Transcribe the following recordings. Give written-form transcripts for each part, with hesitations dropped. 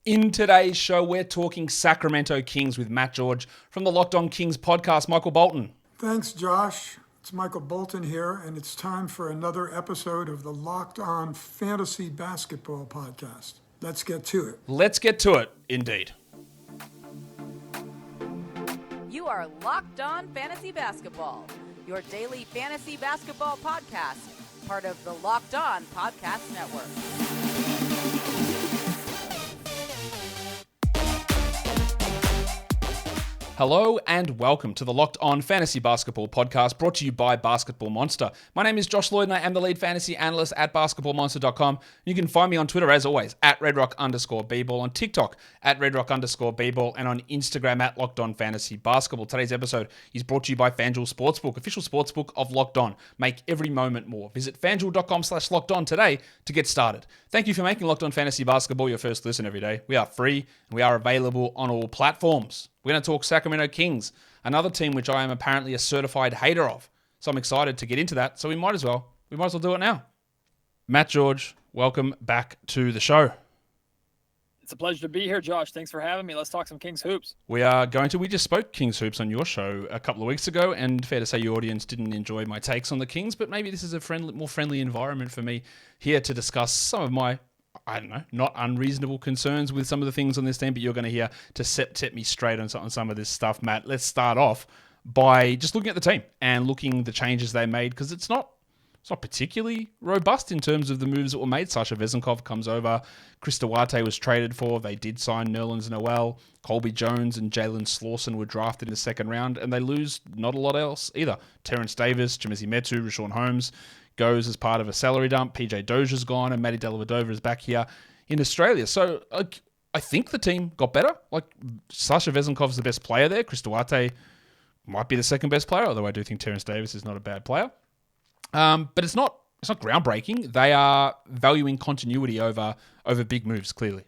In today's show, we're talking Sacramento Kings with Matt George from the Locked On Kings podcast. Michael Bolton. Thanks, Josh. It's Michael Bolton here, and it's time for another episode of the Locked On Fantasy Basketball podcast. Let's get to it. Let's get to it, indeed. You are Locked On Fantasy Basketball, your daily fantasy basketball podcast, part of the Locked On Podcast Network. Hello and welcome to the Locked On Fantasy Basketball podcast brought to you by Basketball Monster. My name is Josh Lloyd and I am the lead fantasy analyst at basketballmonster.com. You can find me on Twitter as always at redrock_bball, on TikTok at redrock_bball, and on Instagram at Locked On Fantasy Basketball. Today's episode is brought to you by FanDuel Sportsbook, official sportsbook of Locked On. Make every moment more. Visit fanduel.com/lockedon today to get started. Thank you for making Locked On Fantasy Basketball your first listen every day. We are free and we are available on all platforms. We're going to talk Sacramento Kings, another team which I am apparently a certified hater of. So I'm excited to get into that. So we might as well do it now. Matt George, welcome back to the show. It's a pleasure to be here, Josh. Thanks for having me. Let's talk some Kings hoops. We just spoke Kings hoops on your show a couple of weeks ago, and fair to say your audience didn't enjoy my takes on the Kings, but maybe this is a more friendly environment for me here to discuss some of my, not unreasonable concerns with some of the things on this team, but you're going to hear to set me straight on some of this stuff, Matt. Let's start off by just looking at the team and looking the changes they made, because it's not particularly robust in terms of the moves that were made. Sasha Vezenkov comes over. Chris Duarte was traded for. They did sign Nerlens Noel. Colby Jones and Jalen Slauson were drafted in the second round, and they lose not a lot else either. Terrence Davis, Chimezie Metu, Rashawn Holmes goes as part of a salary dump. PJ Dozier's gone, and Matty Dellavedova is back here in Australia. So I think the team got better. Sasha Vezenkov's the best player there. Chris Duarte might be the second best player, although I do think Terrence Davis is not a bad player. But it's not groundbreaking. They are valuing continuity over big moves, clearly.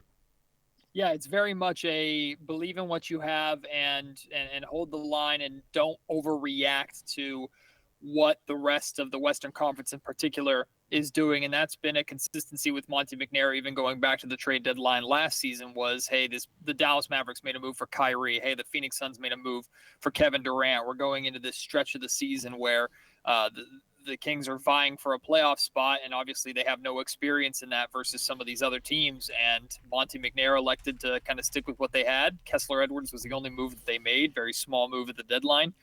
Yeah, it's very much a believe in what you have and hold the line and don't overreact to what the rest of the Western Conference in particular is doing. And that's been a consistency with Monte McNair, even going back to the trade deadline last season, was, hey, the Dallas Mavericks made a move for Kyrie. Hey, the Phoenix Suns made a move for Kevin Durant. We're going into this stretch of the season where the Kings are vying for a playoff spot, and obviously they have no experience in that versus some of these other teams. And Monte McNair elected to kind of stick with what they had. Kessler Edwards was the only move that they made, very small move at the deadline.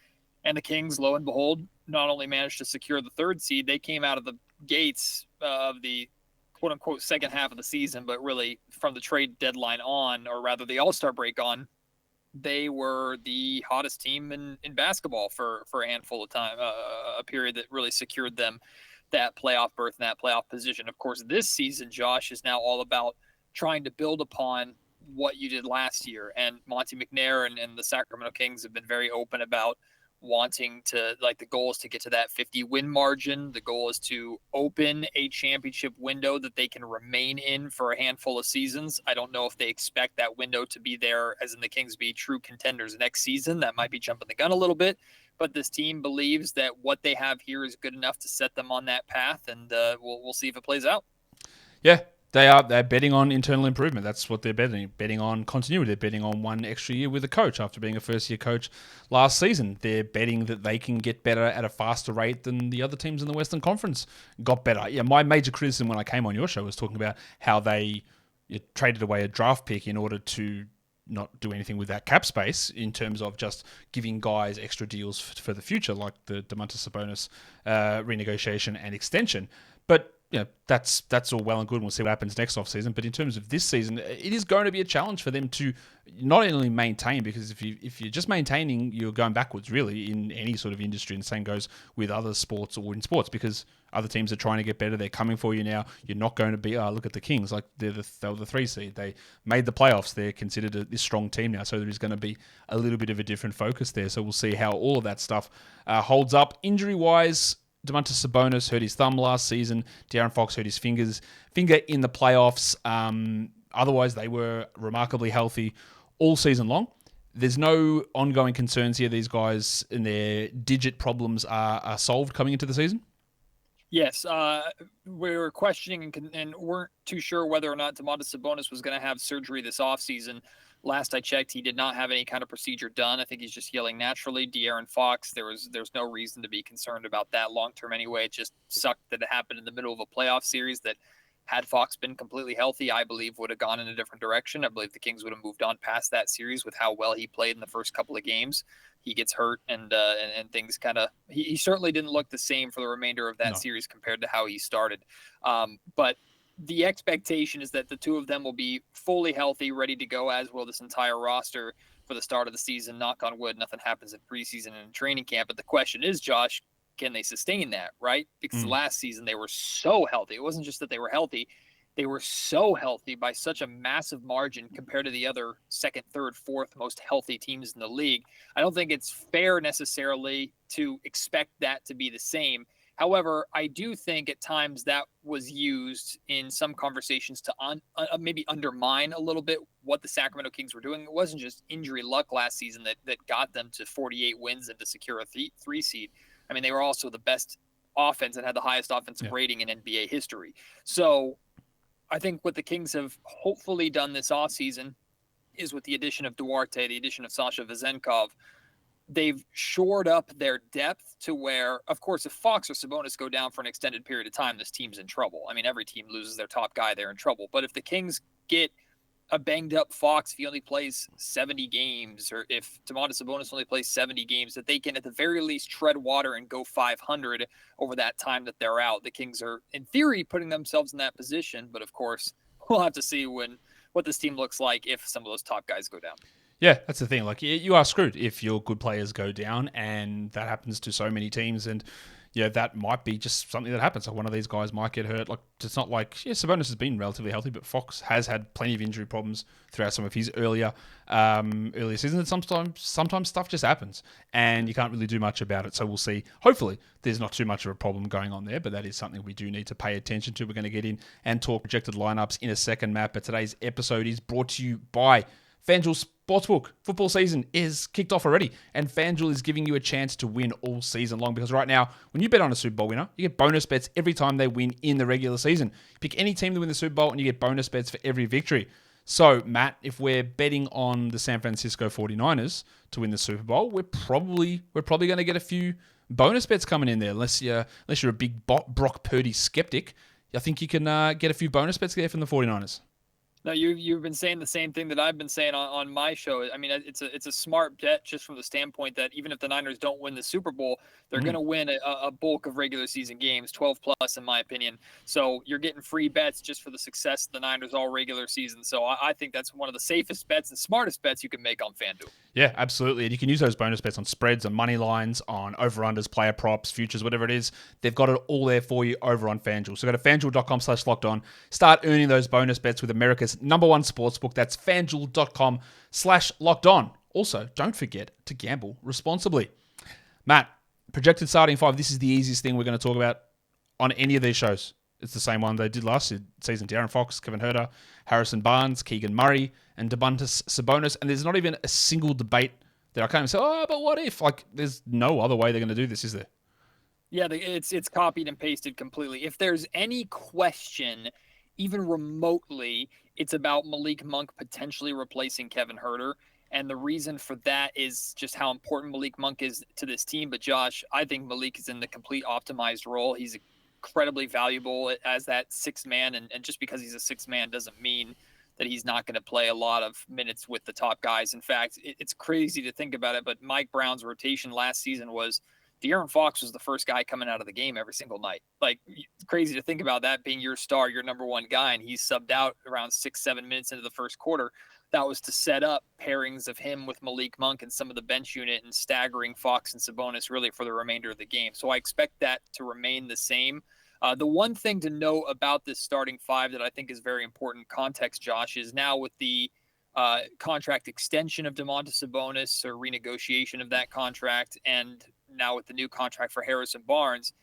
And the Kings, lo and behold, not only managed to secure the third seed, they came out of the gates of the quote-unquote second half of the season, but really from the trade deadline on, or rather the All-Star break on, they were the hottest team in basketball for a handful of time, a period that really secured them that playoff berth and that playoff position. Of course, this season, Josh, is now all about trying to build upon what you did last year. And Monte McNair and the Sacramento Kings have been very open about wanting to, the goal is to get to that 50 win margin. The goal is to open a championship window that they can remain in for a handful of seasons. I don't know if they expect that window to be there, as in the Kings be true contenders next season. That might be jumping the gun a little bit, but this team believes that what they have here is good enough to set them on that path, and we'll see if it plays out. Yeah. They're betting on internal improvement. That's what they're betting on continuity. They're betting on one extra year with a coach after being a first-year coach last season. They're betting that they can get better at a faster rate than the other teams in the Western Conference got better. Yeah, my major criticism when I came on your show was talking about how they traded away a draft pick in order to not do anything with that cap space in terms of just giving guys extra deals for the future, like the Domantas Sabonis renegotiation and extension. But that's all well and good, and we'll see what happens next offseason. But in terms of this season, it is going to be a challenge for them to not only maintain, because if you're just maintaining, you're going backwards, really, in any sort of industry. And the same goes with other sports or in sports, because other teams are trying to get better. They're coming for you now. You're not going to be, look at the Kings. They were the 3 seed. They made the playoffs. They're considered this strong team now. So there is going to be a little bit of a different focus there. So we'll see how all of that stuff holds up. Injury-wise, Domantas Sabonis hurt his thumb last season. De'Aaron Fox hurt his finger in the playoffs. Otherwise, they were remarkably healthy all season long. There's no ongoing concerns here. These guys and their digit problems are solved coming into the season? Yes, we were questioning and weren't too sure whether or not Domantas Sabonis was going to have surgery this offseason. Last I checked, he did not have any kind of procedure done. I think he's just healing naturally. De'Aaron Fox, there's no reason to be concerned about that long term anyway. It just sucked that it happened in the middle of a playoff series that, had Fox been completely healthy, I believe would have gone in a different direction. I believe the Kings would have moved on past that series with how well he played in the first couple of games. He gets hurt and things kind of he certainly didn't look the same for the remainder of that series compared to how he started. But the expectation is that the two of them will be fully healthy, ready to go, as will this entire roster for the start of the season. Knock on wood, nothing happens in preseason and in training camp. But the question is, Josh, can they sustain that, right? Because last season they were so healthy. It wasn't just that they were healthy. They were so healthy by such a massive margin compared to the other second, third, fourth most healthy teams in the league. I don't think it's fair necessarily to expect that to be the same. However, I do think at times that was used in some conversations to maybe undermine a little bit what the Sacramento Kings were doing. It wasn't just injury luck last season that got them to 48 wins and to secure a three seed. I mean, they were also the best offense and had the highest offensive rating in NBA history. So I think what the Kings have hopefully done this offseason is, with the addition of Duarte, the addition of Sasha Vezenkov, they've shored up their depth to where, of course, if Fox or Sabonis go down for an extended period of time, this team's in trouble. I mean, every team loses their top guy, they're in trouble. But if the Kings get a banged up Fox, if he only plays 70 games, or if Domantas Sabonis only plays 70 games, that they can at the very least tread water and go 500 over that time that they're out. The Kings are, in theory, putting themselves in that position. But of course, we'll have to see what this team looks like if some of those top guys go down. Yeah, that's the thing. Like, you are screwed if your good players go down, and that happens to so many teams. And yeah, that might be just something that happens. Like, one of these guys might get hurt. Like, it's not like, Sabonis has been relatively healthy, but Fox has had plenty of injury problems throughout some of his earlier seasons. And sometimes stuff just happens, and you can't really do much about it. So we'll see. Hopefully, there's not too much of a problem going on there, but that is something we do need to pay attention to. We're going to get in and talk projected lineups in a second, Matt. But today's episode is brought to you by FanDuel Sportsbook. Football season is kicked off already, and FanDuel is giving you a chance to win all season long, because right now, when you bet on a Super Bowl winner, you get bonus bets every time they win in the regular season. Pick any team to win the Super Bowl, and you get bonus bets for every victory. So, Matt, if we're betting on the San Francisco 49ers to win the Super Bowl, we're probably going to get a few bonus bets coming in there, unless you're a big Brock Purdy skeptic. I think you can get a few bonus bets there from the 49ers. No, you've been saying the same thing that I've been saying on my show. I mean, it's a smart bet just from the standpoint that even if the Niners don't win the Super Bowl, they're going to win a bulk of regular season games, 12 plus in my opinion. So you're getting free bets just for the success of the Niners all regular season. So I think that's one of the safest bets and smartest bets you can make on FanDuel. Yeah, absolutely. And you can use those bonus bets on spreads, on money lines, on over-unders, player props, futures, whatever it is. They've got it all there for you over on FanDuel. So go to FanDuel.com/lockedon. Start earning those bonus bets with America's #1 sportsbook. That's FanDuel.com/lockedon. Also, don't forget to gamble responsibly. Matt, projected starting five. This is the easiest thing we're going to talk about on any of these shows. It's the same one they did last season. De'Aaron Fox, Kevin Huerter, Harrison Barnes, Keegan Murray, and Domantas Sabonis. And there's not even a single debate that I can't even say, but what if? Like, there's no other way they're going to do this, is there? Yeah, it's copied and pasted completely. If there's any question, even remotely, it's about Malik Monk potentially replacing Kevin Huerter. And the reason for that is just how important Malik Monk is to this team. But Josh, I think Malik is in the complete optimized role. He's incredibly valuable as that sixth man. And just because he's a sixth man doesn't mean that he's not going to play a lot of minutes with the top guys. In fact, it's crazy to think about it, but Mike Brown's rotation last season was De'Aaron Fox was the first guy coming out of the game every single night. Like, it's crazy to think about that being your star, your number one guy, and he's subbed out around 6-7 minutes into the first quarter. That was to set up pairings of him with Malik Monk and some of the bench unit and staggering Fox and Sabonis really for the remainder of the game. So I expect that to remain the same. The one thing to know about this starting five that I think is very important context, Josh, is now with the contract extension of Domantas Sabonis, or renegotiation of that contract, and now with the new contract for Harrison Barnes,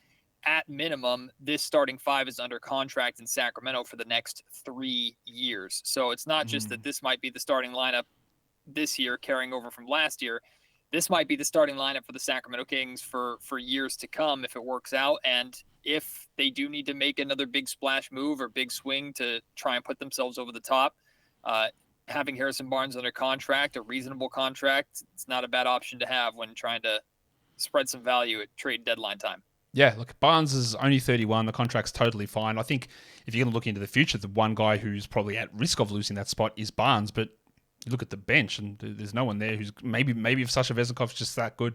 at minimum, this starting five is under contract in Sacramento for the next 3 years. So it's not just that this might be the starting lineup this year carrying over from last year. this might be the starting lineup for the Sacramento Kings for years to come if it works out. And if they do need to make another big splash move or big swing to try and put themselves over the top, having Harrison Barnes under contract, a reasonable contract, it's not a bad option to have when trying to spread some value at trade deadline time. Yeah, look, Barnes is only 31. The contract's totally fine. I think if you're going to look into the future, the one guy who's probably at risk of losing that spot is Barnes. But you look at the bench, and there's no one there who's maybe if Sasha Vezenkov's just that good.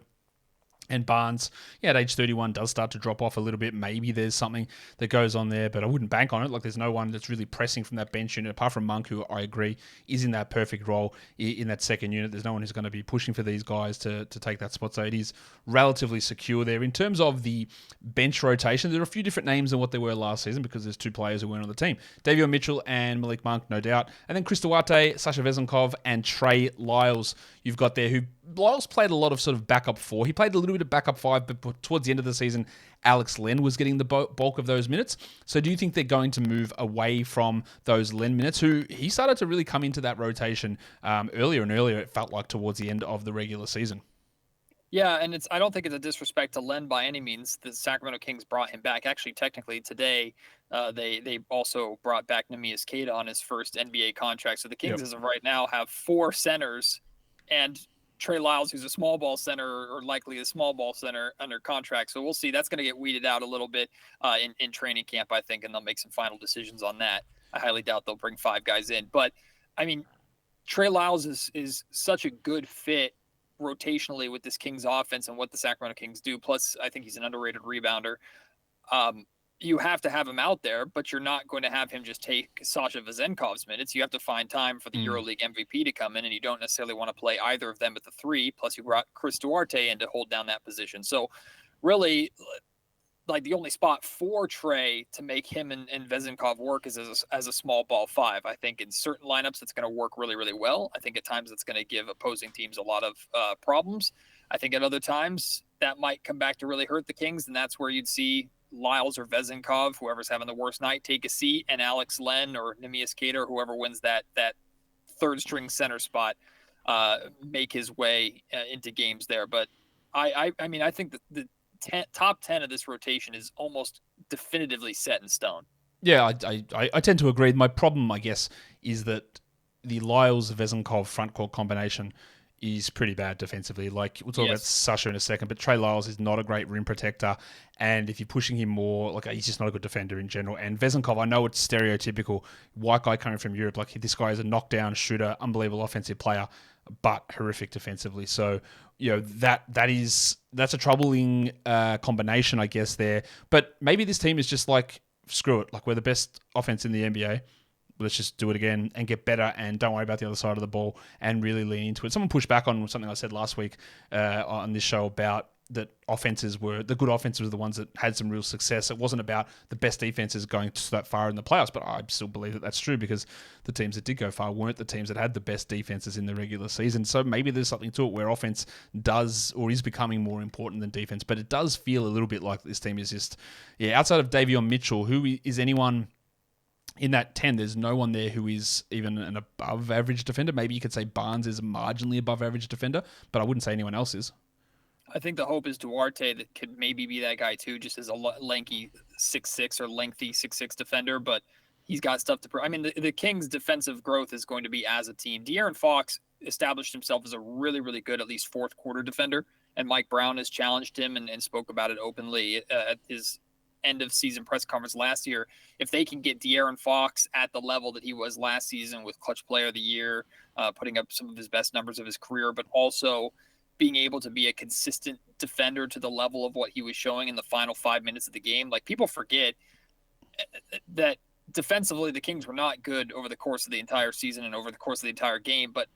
And Barnes, at age 31, does start to drop off a little bit. Maybe there's something that goes on there, but I wouldn't bank on it. Like, there's no one that's really pressing from that bench unit, apart from Monk, who I agree is in that perfect role in that second unit. There's no one who's going to be pushing for these guys to take that spot, so it is relatively secure there. In terms of the bench rotation, there are a few different names than what there were last season because there's two players who weren't on the team. Davion Mitchell and Malik Monk, no doubt. And then Chris Duarte, Sasha Vezenkov, and Trey Lyles you've got there, who Lyles played a lot of sort of backup 4. He played a little bit of backup 5, but towards the end of the season, Alex Len was getting the bulk of those minutes. So do you think they're going to move away from those Len minutes, who he started to really come into that rotation earlier and earlier, it felt like, towards the end of the regular season? Yeah, and I don't think it's a disrespect to Len by any means. The Sacramento Kings brought him back. Actually, technically today, they also brought back Neemias Queta on his first NBA contract. So the Kings, as of right now, have 4 centers and Trey Lyles, who's a small ball center or likely a small ball center, under contract. So we'll see. That's going to get weeded out a little bit in training camp, I think, and they'll make some final decisions on that. I highly doubt they'll bring 5 guys in. But, I mean, Trey Lyles is such a good fit rotationally with this Kings offense and what the Sacramento Kings do. Plus, I think he's an underrated rebounder. You have to have him out there, but you're not going to have him just take Sasha Vezenkov's minutes. You have to find time for the EuroLeague MVP to come in, and you don't necessarily want to play either of them at the 3. Plus, you brought Chris Duarte in to hold down that position. So, really, like, the only spot for Trey to make him and Vezenkov work is as a small ball 5. I think in certain lineups it's going to work really, really well. I think at times it's going to give opposing teams a lot of problems. I think at other times that might come back to really hurt the Kings, and that's where you'd see Lyles or Vezenkov, whoever's having the worst night, take a seat, and Alex Len or Neemias Queta, or whoever wins that third string center spot, make his way into games there. But I mean, I think that the top 10 of this rotation is almost definitively set in stone. Yeah, I tend to agree. My problem, I guess, is that the Lyles-Vezenkov frontcourt combination is pretty bad defensively. Like, we'll talk about Sasha in a second, but Trey Lyles is not a great rim protector, and if you're pushing him more, like, he's just not a good defender in general. And Vezenkov, I know it's stereotypical, white guy coming from Europe, like, this guy is a knockdown shooter, unbelievable offensive player, but horrific defensively. So, that's a troubling combination, I guess, there. But maybe this team is just like, screw it, like, we're the best offense in the NBA. Let's just do it again and get better, and don't worry about the other side of the ball and really lean into it. Someone pushed back on something I said last week on this show about that the good offenses were the ones that had some real success. It wasn't about the best defenses going that far in the playoffs, but I still believe that that's true, because the teams that did go far weren't the teams that had the best defenses in the regular season. So maybe there's something to it where offense does or is becoming more important than defense, but it does feel a little bit like this team is just, outside of Davion Mitchell, who is anyone in that 10, there's no one there who is even an above average defender. Maybe you could say Barnes is a marginally above average defender, but I wouldn't say anyone else is. I think the hope is Duarte that could maybe be that guy too, just as a lanky 6'6" or lengthy 6'6" defender, but he's got stuff to prove. I mean, the Kings' defensive growth is going to be as a team. De'Aaron Fox established himself as a really, really good, at least fourth quarter defender, and Mike Brown has challenged him and spoke about it openly at his end of season press conference last year. If they can get De'Aaron Fox at the level that he was last season with clutch player of the year, putting up some of his best numbers of his career, but also being able to be a consistent defender to the level of what he was showing in the final 5 minutes of the game. Like, people forget that defensively, the Kings were not good over the course of the entire season and over the course of the entire game. But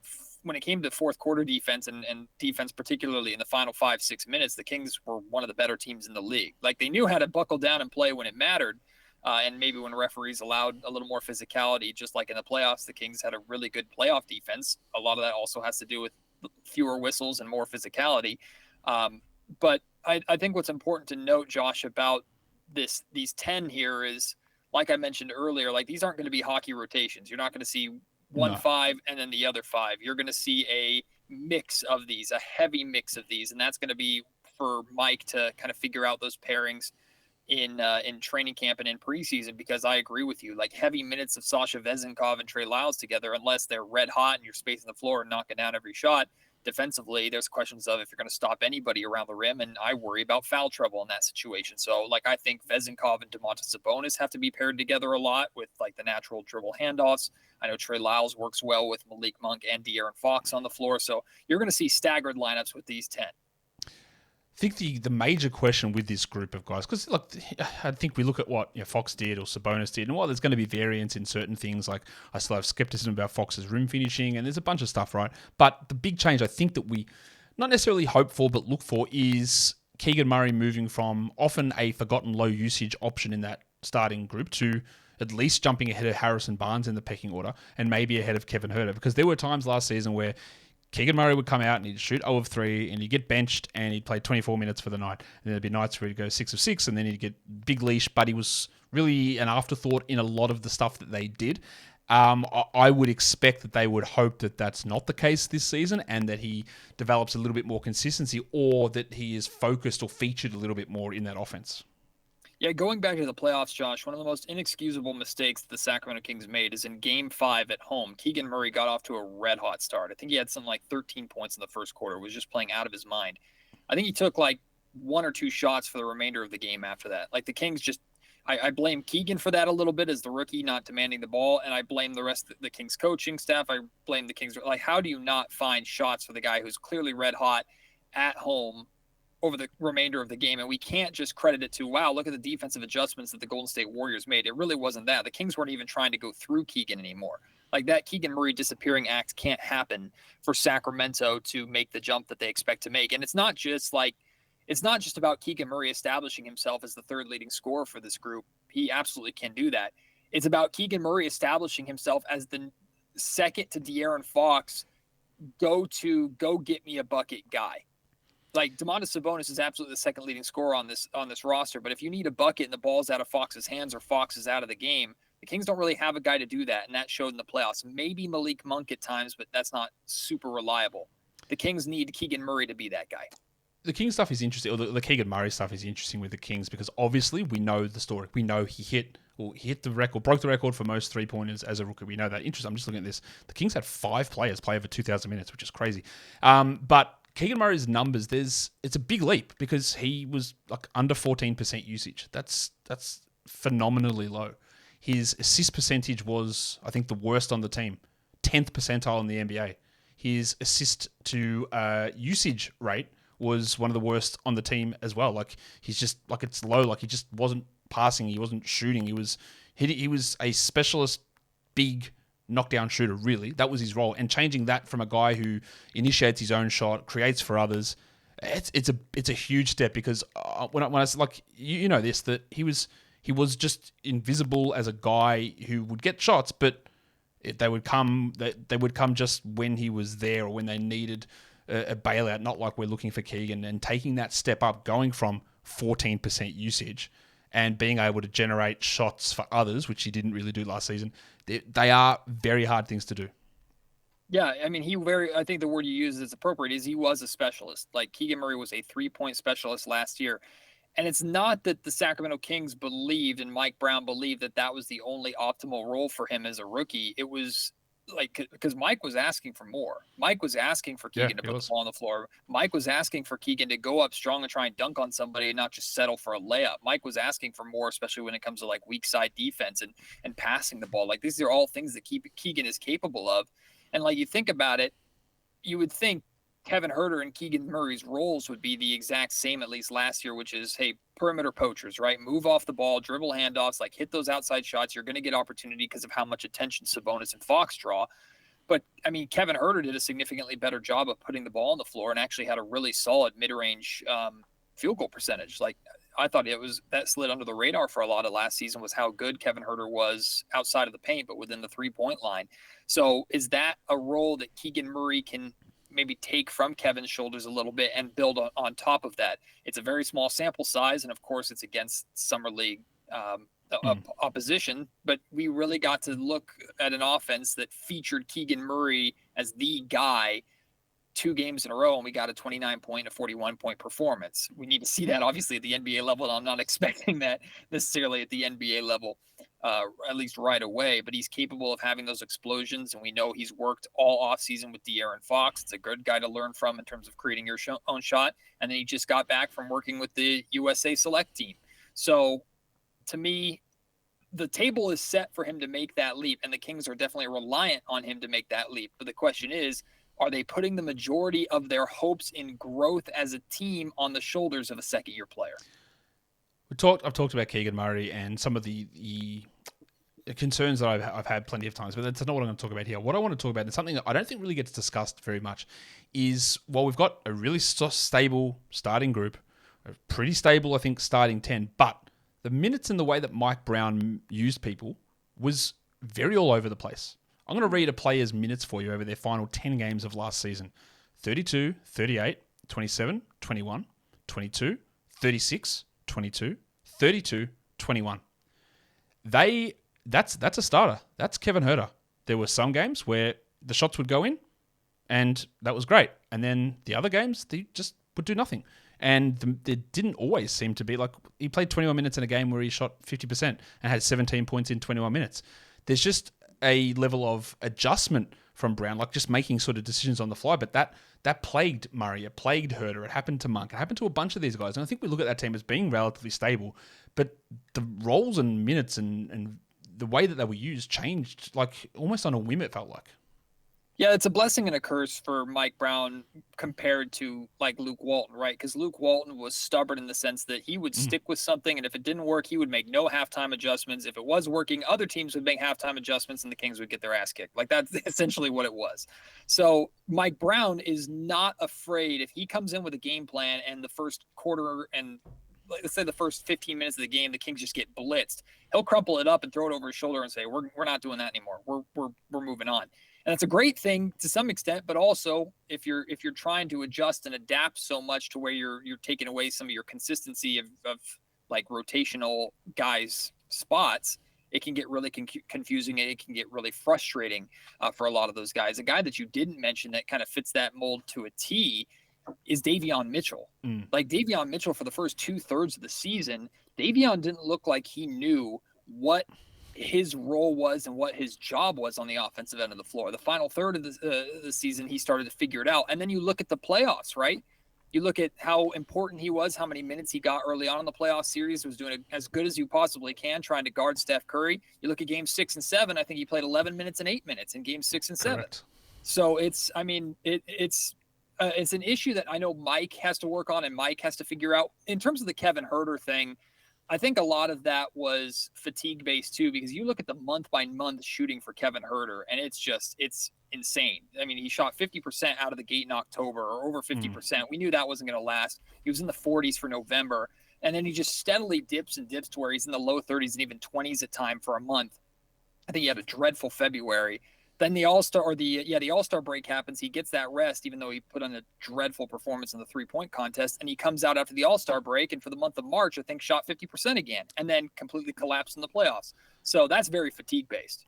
when it came to fourth quarter defense and defense, particularly in the final 5-6 minutes, the Kings were one of the better teams in the league. Like, they knew how to buckle down and play when it mattered. And maybe when referees allowed a little more physicality, just like in the playoffs, the Kings had a really good playoff defense. A lot of that also has to do with fewer whistles and more physicality. But I think what's important to note, Josh, about these 10 here is, like I mentioned earlier, like, these aren't going to be hockey rotations. You're not going to see 5 and then the other 5. You're going to see a mix of these, a heavy mix of these. And that's going to be for Mike to kind of figure out those pairings in training camp and in preseason, because I agree with you, like heavy minutes of Sasha Vezenkov and Trey Lyles together, unless they're red hot and you're spacing the floor and knocking down every shot. Defensively, there's questions of if you're going to stop anybody around the rim, and I worry about foul trouble in that situation. So, like, I think Vezenkov and Domantas Sabonis have to be paired together a lot with, like, the natural dribble handoffs. I know Trey Lyles works well with Malik Monk and De'Aaron Fox on the floor. So you're going to see staggered lineups with these 10. I think the major question with this group of guys, because look, I think we look at what Fox did or Sabonis did, and while there's going to be variance in certain things, like I still have skepticism about Fox's rim finishing, and there's a bunch of stuff, right? But the big change I think that we not necessarily hope for, but look for, is Keegan Murray moving from often a forgotten low usage option in that starting group to at least jumping ahead of Harrison Barnes in the pecking order, and maybe ahead of Kevin Huerter, because there were times last season where Keegan Murray would come out and he'd shoot 0 of 3 and he'd get benched and he'd play 24 minutes for the night. And there'd be nights where he'd go 6 of 6 and then he'd get big leash, but he was really an afterthought in a lot of the stuff that they did. I would expect that they would hope that that's not the case this season, and that he develops a little bit more consistency, or that he is focused or featured a little bit more in that offense. Yeah, going back to the playoffs, Josh, one of the most inexcusable mistakes the Sacramento Kings made is in Game 5 at home. Keegan Murray got off to a red-hot start. I think he had some 13 points in the first quarter, was just playing out of his mind. I think he took 1 or 2 shots for the remainder of the game after that. The Kings just – I blame Keegan for that a little bit as the rookie not demanding the ball, and I blame the rest of the Kings coaching staff. I blame the Kings. How do you not find shots for the guy who's clearly red-hot at home over the remainder of the game? And we can't just credit it to, wow, look at the defensive adjustments that the Golden State Warriors made. It really wasn't that. The Kings weren't even trying to go through Keegan anymore. That Keegan Murray disappearing act can't happen for Sacramento to make the jump that they expect to make. And it's not just about Keegan Murray establishing himself as the third leading scorer for this group. He absolutely can do that. It's about Keegan Murray establishing himself as the second to De'Aaron Fox go get me a bucket guy. Domantas Sabonis is absolutely the second leading scorer on this roster, but if you need a bucket and the ball's out of Fox's hands or Fox is out of the game, the Kings don't really have a guy to do that, and that showed in the playoffs. Maybe Malik Monk at times, but that's not super reliable. The Kings need Keegan Murray to be that guy. The Kings stuff is interesting, or the Keegan Murray stuff is interesting with the Kings, because obviously we know the story. We know he hit the record, broke the record for most three-pointers as a rookie. We know that. Interesting. I'm just looking at this. The Kings had 5 players play over 2,000 minutes, which is crazy. But Keegan Murray's numbers, it's a big leap, because he was under 14% usage. That's phenomenally low. His assist percentage was, I think, the worst on the team, 10th percentile in the NBA. His assist to usage rate was one of the worst on the team as well. He's just it's low. He just wasn't passing. He wasn't shooting. He was a specialist big knockdown shooter, really. That was his role. And changing that from a guy who initiates his own shot, creates for others, it's a huge step, because when I say, you know this, that he was just invisible as a guy who would get shots, but they would come just when he was there, or when they needed a bailout, not like we're looking for Keegan. And taking that step up, going from 14% usage and being able to generate shots for others, which he didn't really do last season, they are very hard things to do. Yeah, I mean, I think the word you use is appropriate, is he was a specialist. Keegan Murray was a 3-point specialist last year. And it's not that the Sacramento Kings believed, and Mike Brown believed, that was the only optimal role for him as a rookie. It was because Mike was asking for more. Mike was asking for Keegan to put the ball on the floor. Mike was asking for Keegan to go up strong and try and dunk on somebody and not just settle for a layup. Mike was asking for more, especially when it comes to weak side defense and passing the ball. These are all things that Keegan is capable of. And you think about it, you would think Kevin Huerter and Keegan Murray's roles would be the exact same, at least last year, which is, hey, perimeter poachers, right? Move off the ball, dribble handoffs, hit those outside shots. You're going to get opportunity because of how much attention Sabonis and Fox draw. But, I mean, Kevin Huerter did a significantly better job of putting the ball on the floor and actually had a really solid mid-range field goal percentage. I thought that slid under the radar for a lot of last season, was how good Kevin Huerter was outside of the paint, but within the 3-point line. So is that a role that Keegan Murray can maybe take from Kevin's shoulders a little bit and build on top of that? It's a very small sample size, and of course it's against Summer League opposition, but we really got to look at an offense that featured Keegan Murray as the guy 2 games in a row and we got a 29-point, a 41-point performance. We need to see that obviously at the NBA level, and I'm not expecting that necessarily at the NBA level, at least right away, but he's capable of having those explosions, and we know he's worked all offseason with De'Aaron Fox. It's a good guy to learn from in terms of creating your own shot, and then he just got back from working with the USA Select team. So to me, the table is set for him to make that leap, and the Kings are definitely reliant on him to make that leap. But the question is, are they putting the majority of their hopes in growth as a team on the shoulders of a second-year player? I've talked about Keegan Murray and some of the concerns that I've had plenty of times, but that's not what I'm going to talk about here. What I want to talk about, and something that I don't think really gets discussed very much, is while we've got a really stable starting group, a pretty stable, I think, starting 10, but the minutes and the way that Mike Brown used people was very all over the place. I'm going to read a player's minutes for you over their final 10 games of last season. 32, 38, 27, 21, 22, 36, 22, 32, 21. That's a starter. That's Kevin Huerter. There were some games where the shots would go in, and that was great. And then the other games, they just would do nothing. And there didn't always seem to be, like, he played 21 minutes in a game where he shot 50% and had 17 points in 21 minutes. There's just a level of adjustment from Brown, like just making sort of decisions on the fly. But that plagued Murray, it plagued Huerter, it happened to Monk, it happened to a bunch of these guys. And I think we look at that team as being relatively stable, but the roles and minutes and the way that they were used changed, like almost on a whim, it felt like. Yeah, it's a blessing and a curse for Mike Brown compared to like Luke Walton, right? Because Luke Walton was stubborn in the sense that he would stick with something, and if it didn't work, he would make no halftime adjustments. If it was working, other teams would make halftime adjustments, and the Kings would get their ass kicked. Like, that's essentially what it was. So Mike Brown is not afraid if he comes in with a game plan and the first quarter and let's say the first 15 minutes of the game, the Kings just get blitzed. He'll crumple it up and throw it over his shoulder and say, we're not doing that anymore. We're moving on. And it's a great thing to some extent, but also if you're trying to adjust and adapt so much to where you're taking away some of your consistency of like rotational guys' spots, it can get really confusing and it can get really frustrating for a lot of those guys. A guy that you didn't mention that kind of fits that mold to a T is Davion Mitchell. Like Davion Mitchell for the first 2/3 of the season, Davion didn't look like he knew what his role was and what his job was on the offensive end of the floor. The final third of the season, he started to figure it out. And then you look at the playoffs, right? You look at how important he was, how many minutes he got early on in the playoff series, was doing as good as you possibly can, trying to guard Steph Curry. You look at games 6 and 7, I think he played 11 minutes and 8 minutes in games 6 and 7. Correct. So it's an issue that I know Mike has to work on and Mike has to figure out. In terms of the Kevin Huerter thing, I think a lot of that was fatigue based too, because you look at the month by month shooting for Kevin Huerter and it's insane. I mean, he shot 50% out of the gate in October, or over 50%. We knew that wasn't going to last. He was in the 40s for November, and then he just steadily dips and dips to where he's in the low 30s and even 20s at time for a month. I think he had a dreadful February. Then the All-Star break happens. He gets that rest, even though he put on a dreadful performance in the three-point contest. And he comes out after the All-Star break, and for the month of March, I think shot 50% again, and then completely collapsed in the playoffs. So that's very fatigue-based.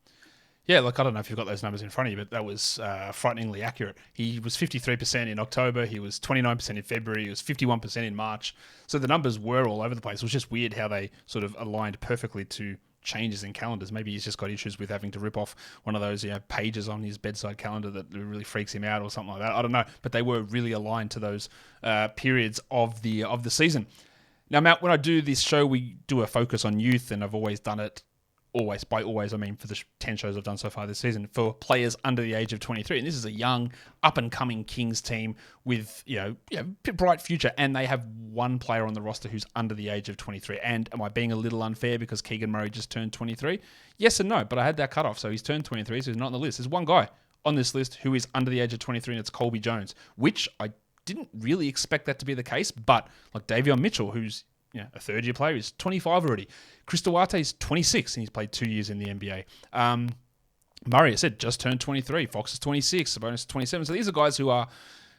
Yeah, look, I don't know if you've got those numbers in front of you, but that was frighteningly accurate. He was 53% in October. He was 29% in February. He was 51% in March. So the numbers were all over the place. It was just weird how they sort of aligned perfectly to changes in calendars. Maybe he's just got issues with having to rip off one of those pages on his bedside calendar that really freaks him out or something like that. I don't know, but they were really aligned to those periods of the season. Now, Matt, when I do this show, we do a focus on youth, and I've always done it. By always, I mean for the 10 shows I've done so far this season, for players under the age of 23. And this is a young, up-and-coming Kings team with, bright future. And they have one player on the roster who's under the age of 23. And am I being a little unfair because Keegan Murray just turned 23? Yes and no, but I had that cut off. So he's turned 23, so he's not on the list. There's one guy on this list who is under the age of 23, and it's Colby Jones, which I didn't really expect that to be the case. But like Davion Mitchell, who's a third-year player, he's 25 already. Chris Duarte's 26, and he's played 2 years in the NBA. Murray, I said, just turned 23. Fox is 26. Sabonis is 27. So these are guys who are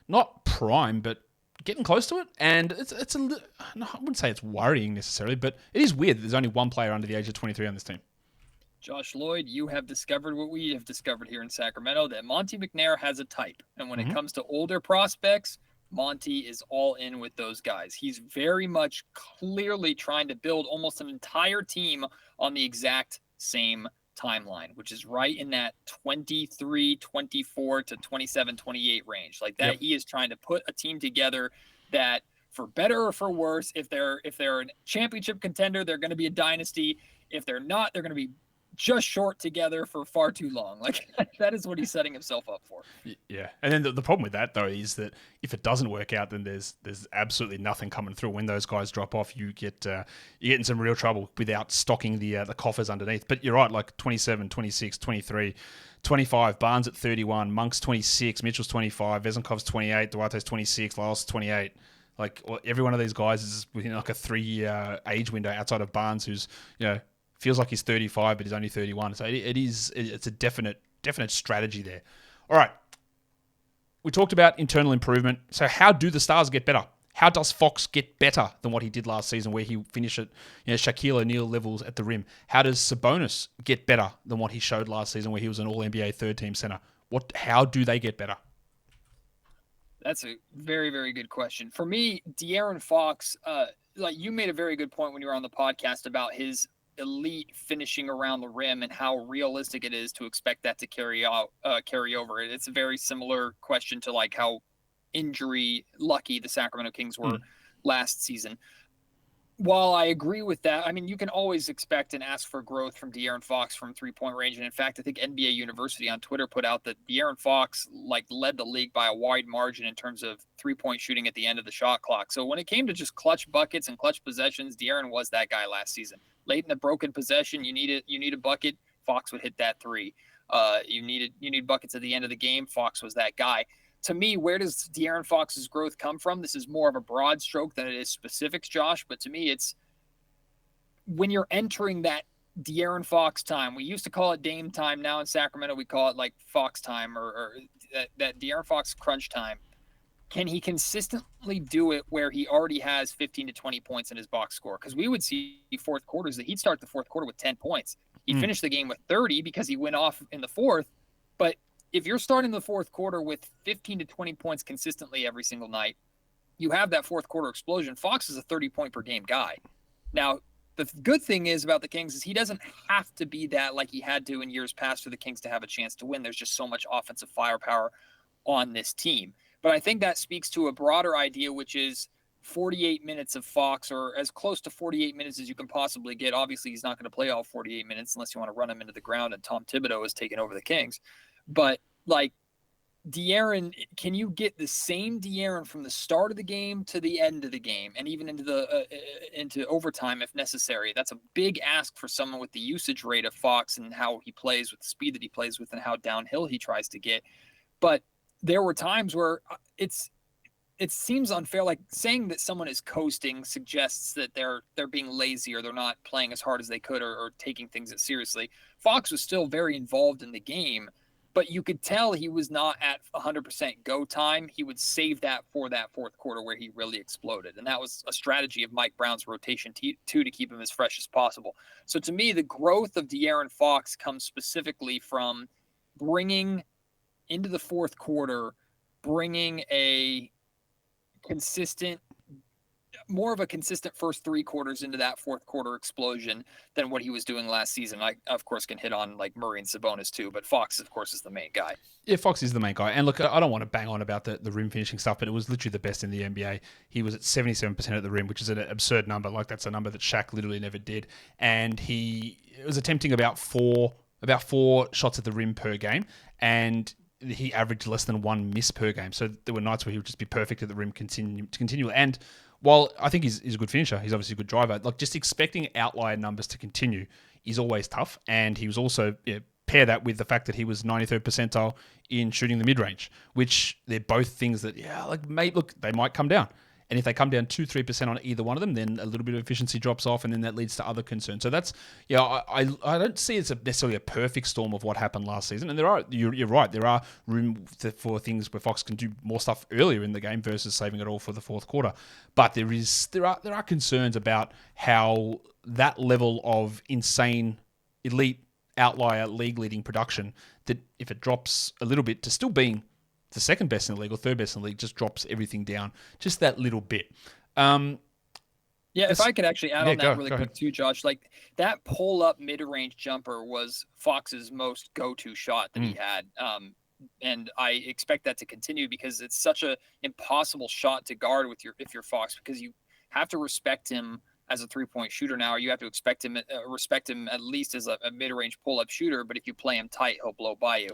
not prime, but getting close to it. And it's I wouldn't say it's worrying necessarily, but it is weird that there's only one player under the age of 23 on this team. Josh Lloyd, you have discovered what we have discovered here in Sacramento, that Monte McNair has a type. And when it comes to older prospects, Monty is all in with those guys. He's very much clearly trying to build almost an entire team on the exact same timeline, which is right in that 23, 24 to 27, 28 range. Like that, He is trying to put a team together that, for better or for worse, if they're a championship contender, they're going to be a dynasty. If they're not, they're going to be just short together for far too long. Like that is what he's setting himself up for. Yeah. And then the problem with that, though, is that if it doesn't work out, then there's absolutely nothing coming through. When those guys drop off, you get in some real trouble without stocking the coffers underneath. But you're right, like 27, 26, 23, 25, Barnes at 31, Monk's 26, Mitchell's 25, Vesenkov's 28, Duarte's 26, Lyles 28. Like every one of these guys is within like a 3-year age window outside of Barnes, who's, feels like he's 35, but he's only 31. So it's a definite strategy there. All right. We talked about internal improvement. So how do the Stars get better? How does Fox get better than what he did last season, where he finished at Shaquille O'Neal levels at the rim? How does Sabonis get better than what he showed last season, where he was an All-NBA third-team center? How do they get better? That's a very, very good question. For me, De'Aaron Fox, like you made a very good point when you were on the podcast about his elite finishing around the rim and how realistic it is to expect that to carry over. It's a very similar question to like how injury lucky the Sacramento Kings were last season. While I agree with that, I mean, you can always expect and ask for growth from De'Aaron Fox from three-point range. And in fact, I think NBA University on Twitter put out that De'Aaron Fox led the league by a wide margin in terms of three-point shooting at the end of the shot clock. So when it came to just clutch buckets and clutch possessions, De'Aaron was that guy last season. Late in the broken possession, you need a bucket, Fox would hit that three. You need buckets at the end of the game, Fox was that guy. To me, where does De'Aaron Fox's growth come from? This is more of a broad stroke than it is specifics, Josh. But to me, it's when you're entering that De'Aaron Fox time. We used to call it Dame time. Now in Sacramento, we call it like Fox time or that De'Aaron Fox crunch time. Can he consistently do it where he already has 15 to 20 points in his box score? Because we would see fourth quarters that he'd start the fourth quarter with 10 points. He'd finish the game with 30 because he went off in the fourth. But if you're starting the fourth quarter with 15 to 20 points consistently every single night, you have that fourth quarter explosion. Fox is a 30-point per game guy. Now, the good thing is about the Kings is he doesn't have to be that like he had to in years past for the Kings to have a chance to win. There's just so much offensive firepower on this team. But I think that speaks to a broader idea, which is 48 minutes of Fox, or as close to 48 minutes as you can possibly get. Obviously, he's not going to play all 48 minutes unless you want to run him into the ground and Tom Thibodeau has taken over the Kings. But like De'Aaron, can you get the same De'Aaron from the start of the game to the end of the game and even into overtime if necessary? That's a big ask for someone with the usage rate of Fox and how he plays, with the speed that he plays with and how downhill he tries to get. But there were times where it seems unfair. Like saying that someone is coasting suggests that they're being lazy or they're not playing as hard as they could or taking things as seriously. Fox was still very involved in the game, but you could tell he was not at 100% go time. He would save that for that fourth quarter where he really exploded. And that was a strategy of Mike Brown's rotation too, to keep him as fresh as possible. So to me, the growth of De'Aaron Fox comes specifically from bringing into the fourth quarter, bringing more of a consistent first three quarters into that fourth quarter explosion than what he was doing last season. I, of course, can hit on like Murray and Sabonis too, but Fox, of course, is the main guy. Yeah, Fox is the main guy. And look, I don't want to bang on about the rim finishing stuff, but it was literally the best in the NBA. He was at 77% at the rim, which is an absurd number. Like that's a number that Shaq literally never did. And he was attempting about four shots at the rim per game. And he averaged less than one miss per game. So there were nights where he would just be perfect at the rim continually. And while I think he's a good finisher, he's obviously a good driver, like just expecting outlier numbers to continue is always tough. And he was also, pair that with the fact that he was 93rd percentile in shooting the mid-range, which they're both things that, they might come down. And if they come down 2-3% on either one of them, then a little bit of efficiency drops off, and then that leads to other concerns. So that's, I don't see it's necessarily a perfect storm of what happened last season. And you're right, there are room for things where Fox can do more stuff earlier in the game versus saving it all for the fourth quarter. But there are concerns about how that level of insane, elite outlier league-leading production, that if it drops a little bit to still being the second best in the league or third best in the league, just drops everything down just that little bit. Yeah, if I could actually add on that really quick ahead. too, Josh, like that pull-up mid-range jumper was Fox's most go-to shot that he had. And I expect that to continue because it's such a impossible shot to guard if you're Fox, because you have to respect him as a three-point shooter now, or you have to respect him at least as a mid-range pull-up shooter. But if you play him tight, he'll blow by you.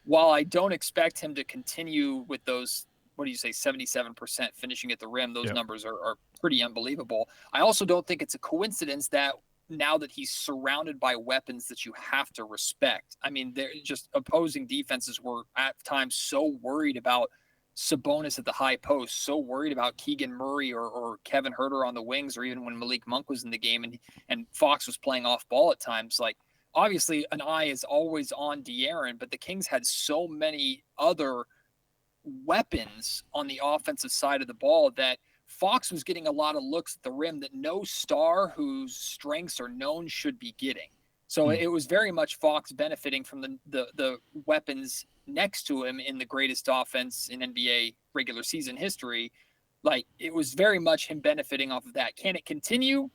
While I don't expect him to continue with those, 77% finishing at the rim, those numbers are pretty unbelievable. I also don't think it's a coincidence that now that he's surrounded by weapons that you have to respect. I mean, they're just opposing defenses were at times so worried about Sabonis at the high post, so worried about Keegan Murray or Kevin Huerter on the wings, or even when Malik Monk was in the game and Fox was playing off ball at times. Like, obviously an eye is always on De'Aaron, but the Kings had so many other weapons on the offensive side of the ball that Fox was getting a lot of looks at the rim that no star whose strengths are known should be getting. So it was very much Fox benefiting from the weapons next to him in the greatest offense in NBA regular season history. Like, it was very much him benefiting off of that. Can it continue?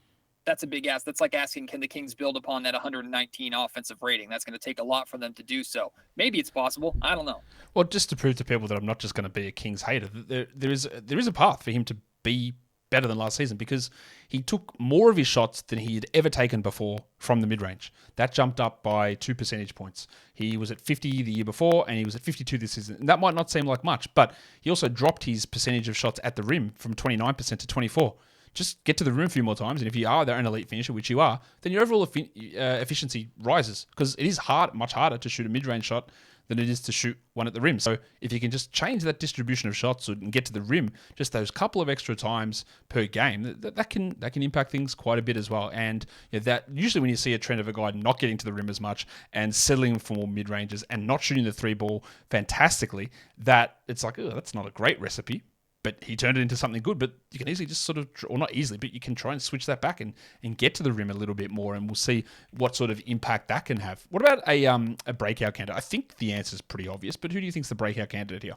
That's a big ask. That's like asking, can the Kings build upon that 119 offensive rating? That's going to take a lot for them to do so. Maybe it's possible. I don't know. Well, just to prove to people that I'm not just going to be a Kings hater, there is a path for him to be better than last season, because he took more of his shots than he had ever taken before from the mid-range. That jumped up by 2 percentage points. He was at 50 the year before, and he was at 52 this season. And that might not seem like much, but he also dropped his percentage of shots at the rim from 29% to 24%. Just get to the rim a few more times, and if you are an elite finisher, which you are, then your overall efficiency rises, because it is much harder to shoot a mid-range shot than it is to shoot one at the rim. So if you can just change that distribution of shots and get to the rim just those couple of extra times per game, that can impact things quite a bit as well. And that usually when you see a trend of a guy not getting to the rim as much and settling for more mid-ranges and not shooting the three ball fantastically, that it's like, oh, that's not a great recipe. But he turned it into something good. But you can easily just sort of, or not easily, but you can try and switch that back and get to the rim a little bit more, and we'll see what sort of impact that can have. What about a breakout candidate? I think the answer is pretty obvious, but who do you think is the breakout candidate here?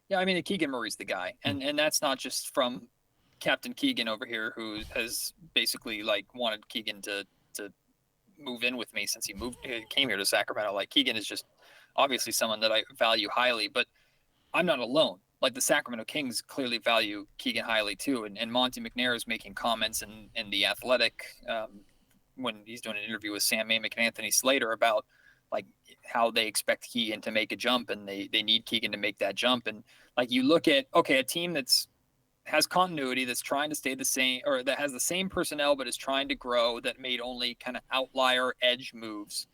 Yeah, I mean, Keegan Murray's the guy. And that's not just from Captain Keegan over here, who has basically like wanted Keegan to move in with me since he came here to Sacramento. Like, Keegan is just obviously someone that I value highly, but I'm not alone. Like, the Sacramento Kings clearly value Keegan highly too. And Monty McNair is making comments in The Athletic when he's doing an interview with Sam Amick and Anthony Slater about like how they expect Keegan to make a jump, and they need Keegan to make that jump. And like, you look at, okay, a team has continuity, that's trying to stay the same, or that has the same personnel but is trying to grow, that made only kind of outlier edge moves.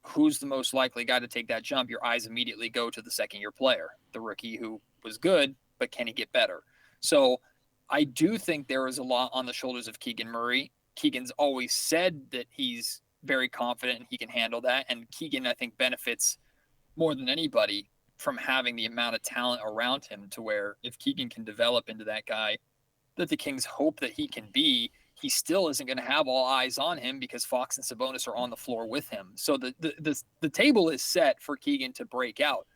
Who's the most likely guy to take that jump? Your eyes immediately go to the second-year player, the rookie who was good, but can he get better? So I do think there is a lot on the shoulders of Keegan Murray. Keegan's always said that he's very confident and he can handle that. And Keegan, I think, benefits more than anybody from having the amount of talent around him, to where if Keegan can develop into that guy that the Kings hope that he can be, he still isn't going to have all eyes on him because Fox and Sabonis are on the floor with him. So the table is set for Keegan to break out.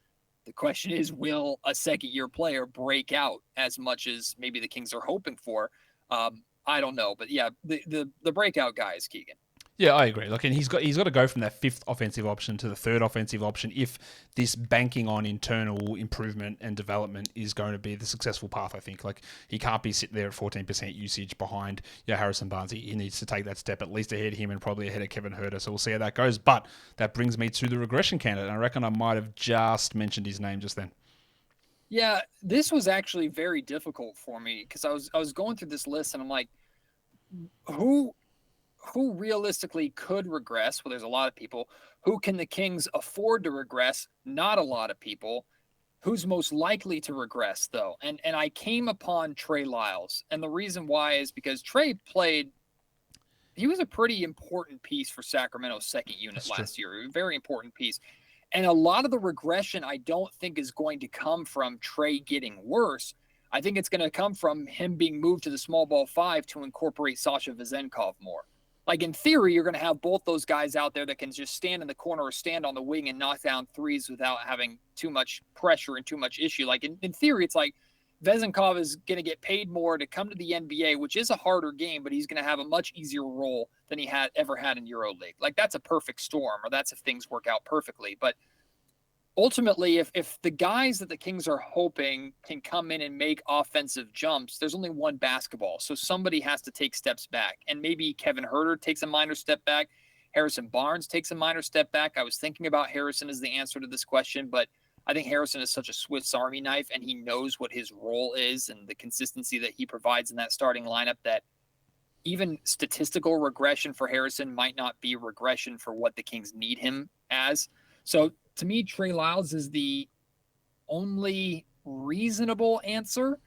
The question is, will a second-year player break out as much as maybe the Kings are hoping for? I don't know. But, yeah, the breakout guy is Keegan. Yeah, I agree. Look, and he's got to go from that fifth offensive option to the third offensive option if this banking on internal improvement and development is going to be the successful path, I think. Like, he can't be sitting there at 14% usage behind Harrison Barnes. He needs to take that step at least ahead of him and probably ahead of Kevin Huerter. So we'll see how that goes. But that brings me to the regression candidate. And I reckon I might have just mentioned his name just then. Yeah, this was actually very difficult for me because I was going through this list and I'm like, who realistically could regress? Well, there's a lot of people. Who can the Kings afford to regress? Not a lot of people. Who's most likely to regress, though? And I came upon Trey Lyles. And the reason why is because Trey he was a pretty important piece for Sacramento's second unit last year. A very important piece. And a lot of the regression I don't think is going to come from Trey getting worse. I think it's going to come from him being moved to the small ball 5 to incorporate Sasha Vezenkov more. Like in theory, you're going to have both those guys out there that can just stand in the corner or stand on the wing and knock down threes without having too much pressure and too much issue. Like in theory, it's like Vezenkov is going to get paid more to come to the NBA, which is a harder game, but he's going to have a much easier role than he had ever had in EuroLeague. Like that's a perfect storm, or that's if things work out perfectly. But ultimately, if the guys that the Kings are hoping can come in and make offensive jumps, there's only one basketball. So somebody has to take steps back. And maybe Kevin Huerter takes a minor step back. Harrison Barnes takes a minor step back. I was thinking about Harrison as the answer to this question, but I think Harrison is such a Swiss Army knife, and he knows what his role is and the consistency that he provides in that starting lineup, that even statistical regression for Harrison might not be regression for what the Kings need him as. So to me, Trey Lyles is the only reasonable answer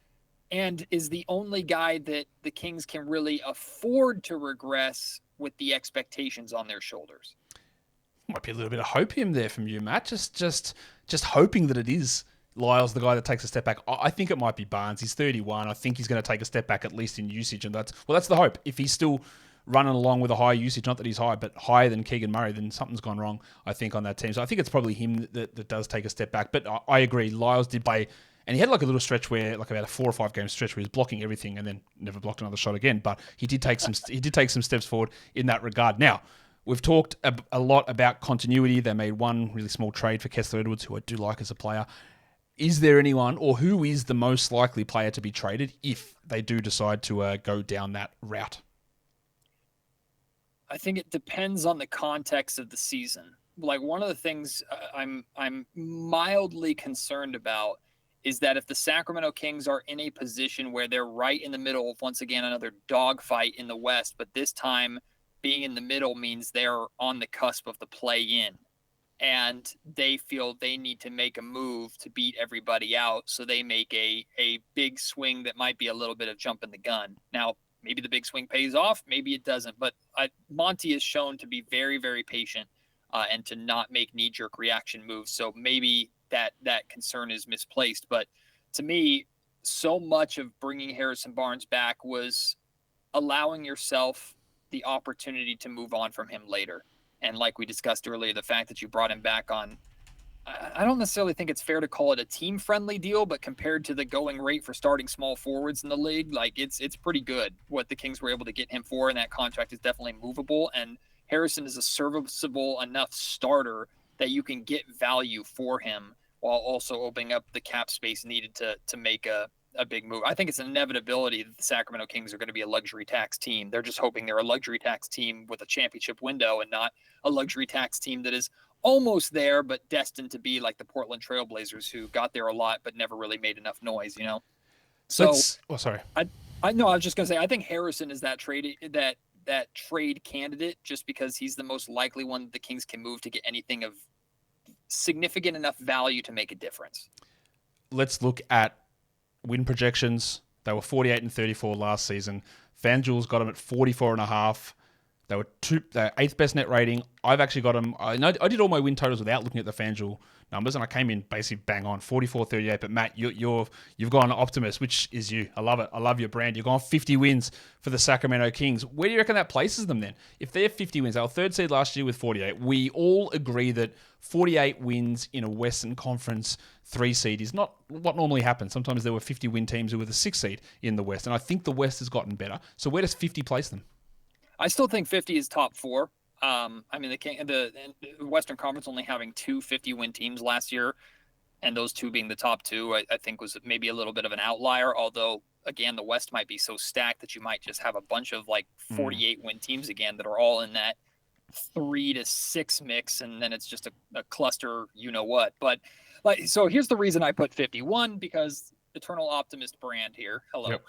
and is the only guy that the Kings can really afford to regress with the expectations on their shoulders. Might be a little bit of hopium there from you, Matt. Just hoping that it is Lyles, the guy that takes a step back. I think it might be Barnes. He's 31. I think he's going to take a step back, at least in usage, and that's the hope. If he's still running along with a high usage, not that he's high, but higher than Keegan Murray, then something's gone wrong, I think, on that team. So I think it's probably him that does take a step back. But I agree, Lyles did play, and he had like a little stretch where, like about a 4 or 5 game stretch where he was blocking everything and then never blocked another shot again. But he did take some steps forward in that regard. Now, we've talked a lot about continuity. They made one really small trade for Kessler Edwards, who I do like as a player. Is there anyone, or who is the most likely player to be traded if they do decide to go down that route? I think it depends on the context of the season. Like one of the things I'm mildly concerned about is that if the Sacramento Kings are in a position where they're right in the middle of, once again, another dogfight in the West, but this time being in the middle means they're on the cusp of the play-in, and they feel they need to make a move to beat everybody out, so they make a big swing that might be a little bit of jumping the gun. Now, maybe the big swing pays off, maybe it doesn't, but Monty is shown to be very, very patient and to not make knee-jerk reaction moves, so maybe that concern is misplaced. But to me, so much of bringing Harrison Barnes back was allowing yourself the opportunity to move on from him later. And like we discussed earlier, the fact that you brought him back on, I don't necessarily think it's fair to call it a team-friendly deal, but compared to the going rate for starting small forwards in the league, like it's pretty good what the Kings were able to get him for, and that contract is definitely movable. And Harrison is a serviceable enough starter that you can get value for him while also opening up the cap space needed to make a big move. I think it's an inevitability that the Sacramento Kings are going to be a luxury tax team. They're just hoping they're a luxury tax team with a championship window and not a luxury tax team that is almost there, but destined to be like the Portland Trailblazers, who got there a lot, but never really made enough noise, you know? So, sorry. I know, I was just going to say, I think Harrison is that trade candidate just because he's the most likely one that the Kings can move to get anything of significant enough value to make a difference. Let's look at win projections. They were 48 and 34 last season. FanDuel's got them at 44.5. They were 8th best net rating. I've actually got them. I did all my win totals without looking at the FanDuel numbers, and I came in basically bang on 44-38. But Matt, you've gone optimist, which is you. I love it. I love your brand. You've gone 50 wins for the Sacramento Kings. Where do you reckon that places them then? If they're 50 wins, our third seed last year with 48, we all agree that 48 wins in a Western Conference 3 seed is not what normally happens. Sometimes there were 50 win teams who were the 6 seed in the West, and I think the West has gotten better. So where does 50 place them? I still think 50 is top 4. I mean, the Western Conference only having 2 50-win teams last year, and those 2 being the top 2, I think was maybe a little bit of an outlier. Although, again, the West might be so stacked that you might just have a bunch of like 48-win teams again that are all in that 3 to 6 mix, and then it's just a cluster, you know what. But like, so here's the reason I put 51, because Eternal Optimist brand here. Hello. Yep.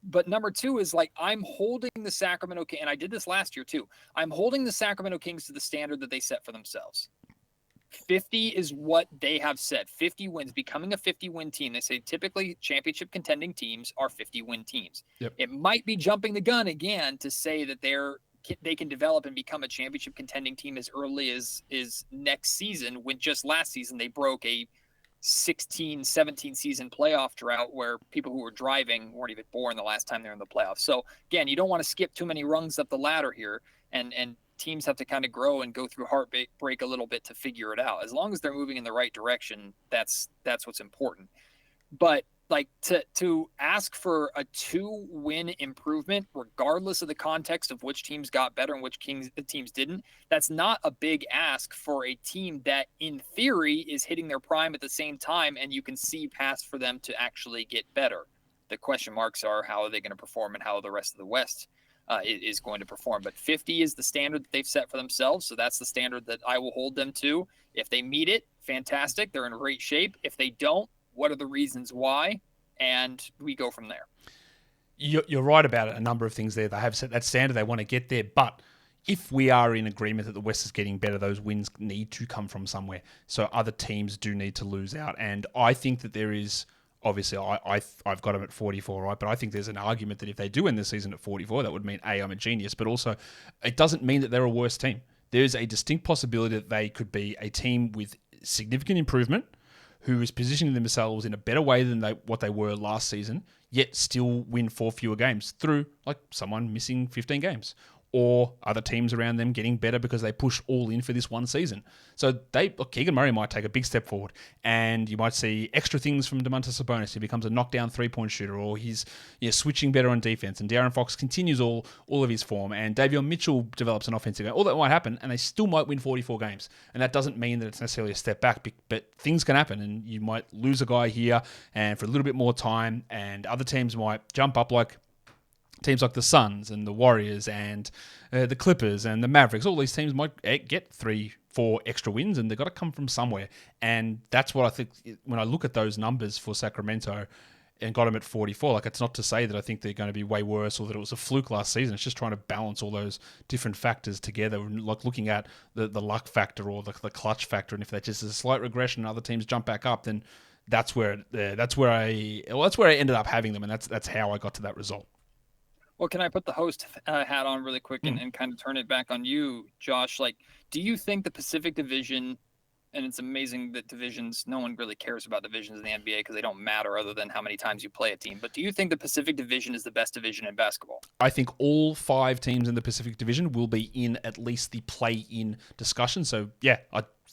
But number 2 is like, I'm holding the Sacramento Kings, and I did this last year too. I'm holding the Sacramento Kings to the standard that they set for themselves. 50 is what they have set. 50 wins, becoming a 50-win team. They say typically championship contending teams are 50-win teams. Yep. It might be jumping the gun again to say that they can develop and become a championship contending team as early as next season, when just last season they broke a 16, 17 season playoff drought where people who were driving weren't even born the last time they were in the playoffs. So again, you don't want to skip too many rungs up the ladder here, and teams have to kind of grow and go through heartbreak a little bit to figure it out. As long as they're moving in the right direction, that's what's important. But like to ask for a 2-win improvement, regardless of the context of which teams got better and which teams didn't, that's not a big ask for a team that in theory is hitting their prime at the same time, and you can see past for them to actually get better. The question marks are, how are they going to perform and how the rest of the West is going to perform. But 50 is the standard that they've set for themselves, so that's the standard that I will hold them to. If they meet it, fantastic. They're in great shape. If they don't, what are the reasons why? And we go from there. You're right about it. A number of things there. They have set that standard. They want to get there. But if we are in agreement that the West is getting better, those wins need to come from somewhere. So other teams do need to lose out. And I think that there is, obviously, I've got them at 44, right? But I think there's an argument that if they do end the season at 44, that would mean, A, I'm a genius. But also, it doesn't mean that they're a worse team. There's a distinct possibility that they could be a team with significant improvement, who is positioning themselves in a better way than what they were last season, yet still win 4 fewer games through like someone missing 15 games, or other teams around them getting better because they push all in for this one season. So Keegan Murray might take a big step forward, and you might see extra things from Domantas Sabonis. He becomes a knockdown 3-point shooter, or he's switching better on defense, and De'Aaron Fox continues all of his form, and Davion Mitchell develops an offensive game. All that might happen, and they still might win 44 games. And that doesn't mean that it's necessarily a step back, but things can happen, and you might lose a guy here and for a little bit more time, and other teams might jump up, like teams like the Suns and the Warriors and the Clippers and the Mavericks. All these teams might get 3-4 extra wins, and they've got to come from somewhere. And that's what I think when I look at those numbers for Sacramento and got them at 44. Like, it's not to say that I think they're going to be way worse or that it was a fluke last season. It's just trying to balance all those different factors together, like looking at the luck factor or the clutch factor. And if that just is a slight regression and other teams jump back up, then that's where I ended up having them, and that's how I got to that result. Well, can I put the host hat on really quick and kind of turn it back on you, Josh? Like, do you think the Pacific Division, and it's amazing that divisions, no one really cares about divisions in the NBA because they don't matter other than how many times you play a team, but do you think the Pacific Division is the best division in basketball? I think all 5 teams in the Pacific Division will be in at least the play-in discussion. So, yeah,